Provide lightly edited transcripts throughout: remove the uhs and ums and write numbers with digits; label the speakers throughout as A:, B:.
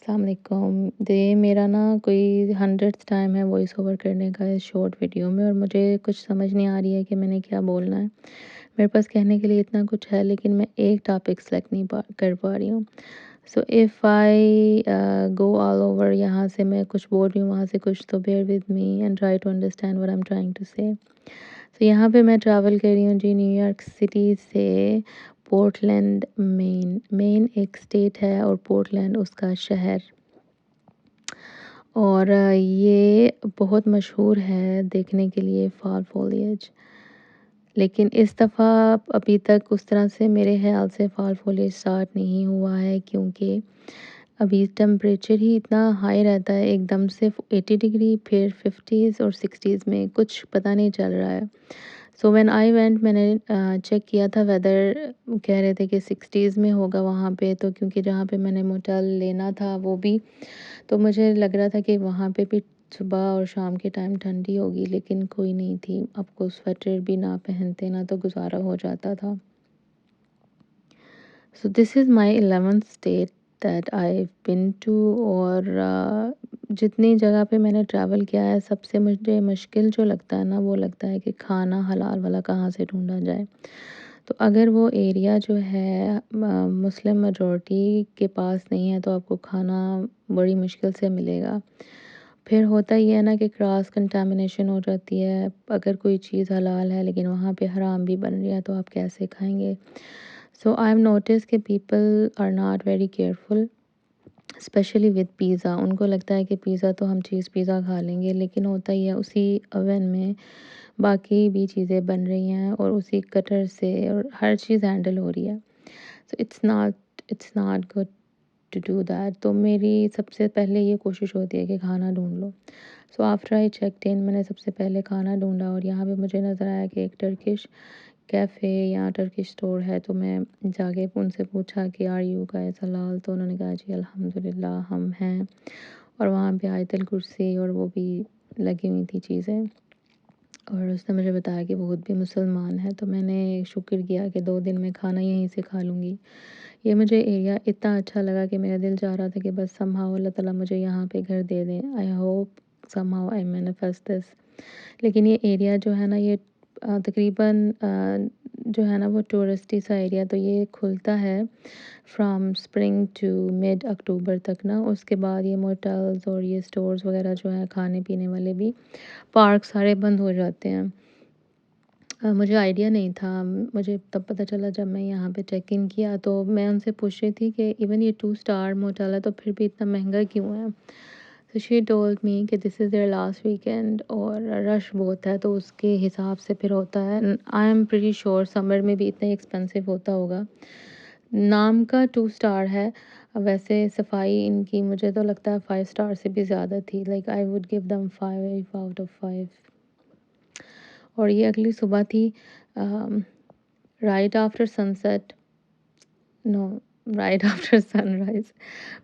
A: अस्सलाम वालेकुम। ये मेरा ना कोई 100th टाइम है वॉइस ओवर करने का इस शॉर्ट वीडियो में, और मुझे कुछ समझ नहीं आ रही है कि मैंने क्या बोलना है। मेरे पास कहने के लिए इतना कुछ है, लेकिन मैं एक टॉपिक सेलेक्ट नहीं कर पा रही हूँ। So if I go all over, यहाँ से मैं कुछ बोल रही हूँ, वहाँ से कुछ, तो bear with me and try to understand what I am trying to say. So यहाँ पे मैं ट्रैवल कर रही हूँ जी, न्यूयॉर्क सिटी से पोर्टलैंड, मेन एक स्टेट है और पोर्टलैंड उसका शहर। और ये बहुत मशहूर है देखने के लिए फॉल फॉलिएज। लेकिन इस दफ़ा अभी तक उस तरह से मेरे ख़्याल से फॉल फॉलिएज स्टार्ट नहीं हुआ है, क्योंकि अभी टेम्परेचर ही इतना हाई रहता है, एकदम से 80 डिग्री, फिर 50s और 60s में, कुछ पता नहीं चल रहा है। सो व्हेन आई वेंट, मैंने चेक किया था वेदर, कह रहे थे कि 60s में होगा वहाँ पे, तो क्योंकि जहाँ पे मैंने मोटेल लेना था वो भी, तो मुझे लग रहा था कि वहाँ पे भी सुबह और शाम के टाइम ठंडी होगी, लेकिन कोई नहीं थी। आपको स्वेटर भी ना पहनते ना तो गुजारा हो जाता था। So this is my 11th state that I been to. और जितनी जगह पे मैंने ट्रैवल किया है, सबसे मुझे मुश्किल जो लगता है ना, वो लगता है कि खाना हलाल वाला कहाँ से ढूंढा जाए। तो अगर वो एरिया जो है मुस्लिम मेजॉरिटी के पास नहीं है, तो आपको खाना बड़ी मुश्किल से मिलेगा। फिर होता ये है ना कि क्रॉस कंटामिनेशन हो जाती है। अगर कोई चीज़ हलाल है लेकिन वहाँ पे हराम भी बन रही है, तो आप कैसे खाएंगे। सो आई हैव नोटिस कि people are not very careful, specially with pizza. उनको लगता है कि पिज़्ज़ा तो हम चीज़ पिज़्ज़ा खा लेंगे, लेकिन होता ही है उसी ओवन में बाकी भी चीज़ें बन रही हैं, और उसी कटर से और हर चीज़ हैंडल हो रही है। So it's not good to do that. तो मेरी सबसे पहले ये कोशिश होती है कि खाना ढूंढ लो। सो आफ्टर आई चेकड इन, मैंने सबसे पहले खाना ढूंढा, और यहाँ पे मुझे नज़र आया कि एक टर्किश कैफ़े या टर्किश स्टोर है। तो मैं जाके उनसे पूछा कि आर यू गाइस हलाल, तो उन्होंने कहा जी अल्हम्दुलिल्लाह हम हैं। और वहाँ पे आयतल कुर्सी और वो भी लगी हुई थी चीज़ें, और उसने मुझे बताया कि वो खुद भी मुसलमान है। तो मैंने शुक्र किया कि 2 दिन में खाना यहीं से खा लूँगी। ये मुझे एरिया इतना अच्छा लगा कि मेरा दिल चाह रहा था कि बस समहाउ अल्लाह ताला मुझे यहाँ पे घर दे दें। I hope somehow I manifest this. लेकिन ये एरिया जो है ना, ये तकरीबन जो है ना वो टूरिस्टी सा एरिया, तो ये खुलता है फ्रॉम स्प्रिंग टू मिड अक्टूबर तक ना। उसके बाद ये मोटेल्स और ये स्टोर्स वगैरह जो हैं खाने पीने वाले भी, पार्क सारे बंद हो जाते हैं। मुझे आइडिया नहीं था। मुझे तब पता चला जब मैं यहाँ पे चेक इन किया, तो मैं उनसे पूछ रही थी कि इवन ये 2 स्टार मोटेल है, तो फिर भी इतना महंगा क्यों है। तो शी टोल्ड मी कि this is their last weekend और रश बहुत है, तो उसके हिसाब से फिर होता है। I am pretty sure summer में भी इतना ही एक्सपेंसिव होता होगा। नाम का 2 स्टार है, वैसे सफाई इनकी मुझे तो लगता है 5 स्टार से भी ज़्यादा थी। Like I would give them 5 out of 5। और ये अगली सुबह थी, right after sunset, no, right after sunrise.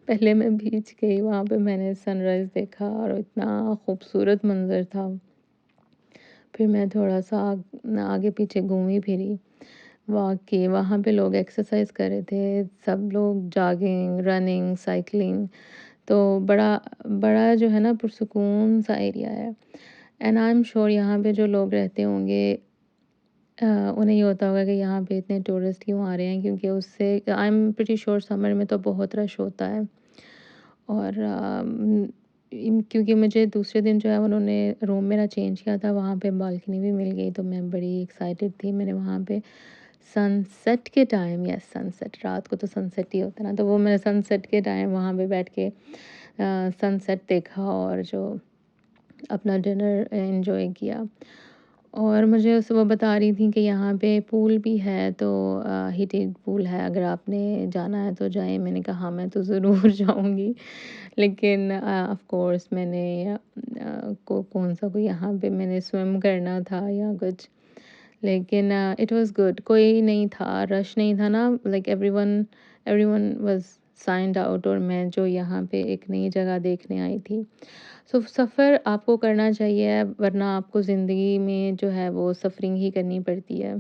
A: पहले मैं बीच गई, वहाँ पे मैंने सनराइज़ देखा और इतना खूबसूरत मंज़र था। फिर मैं थोड़ा-सा आगे पीछे घूमी फिरी, वॉक की। वहाँ पे लोग एक्सरसाइज़ कर रहे थे, सब लोग जॉगिंग, रनिंग, साइक्लिंग। तो बड़ा बड़ा जो है ना पुरसुकून सा एरिया है। एंड आई एम श्योर यहाँ पे जो लोग रहते होंगे, उन्हें ये होता होगा कि यहाँ पे इतने टूरिस्ट क्यों आ रहे हैं, क्योंकि उससे आई एम प्रीटी श्योर समर में तो बहुत रश होता है। और क्योंकि मुझे दूसरे दिन जो है उन्होंने रूम मेरा चेंज किया था, वहाँ पे बालकनी भी मिल गई, तो मैं बड़ी एक्साइटेड थी। मैंने वहाँ पे सनसेट के टाइम, यस सनसेट, रात को तो सनसेट ही होता है ना, तो वो मैंने सनसेट के टाइम वहाँ पे बैठ के सनसेट देखा और जो अपना डिनर एंजॉय किया। और मुझे उस वो बता रही थी कि यहाँ पे पूल भी है, तो हीटेड पूल है, अगर आपने जाना है तो जाएं। मैंने कहा हाँ मैं तो ज़रूर जाऊँगी, लेकिन ऑफ कोर्स मैंने कौन सा कोई यहाँ पे मैंने स्विम करना था या कुछ। लेकिन इट वाज़ गुड, कोई नहीं था, रश नहीं था ना। Like everyone everyone was signed out, और मैं जो यहाँ पे एक नई जगह देखने आई थी। सो सफ़र आपको करना चाहिए, वरना आपको ज़िंदगी में जो है वो सफ़रिंग ही करनी पड़ती है।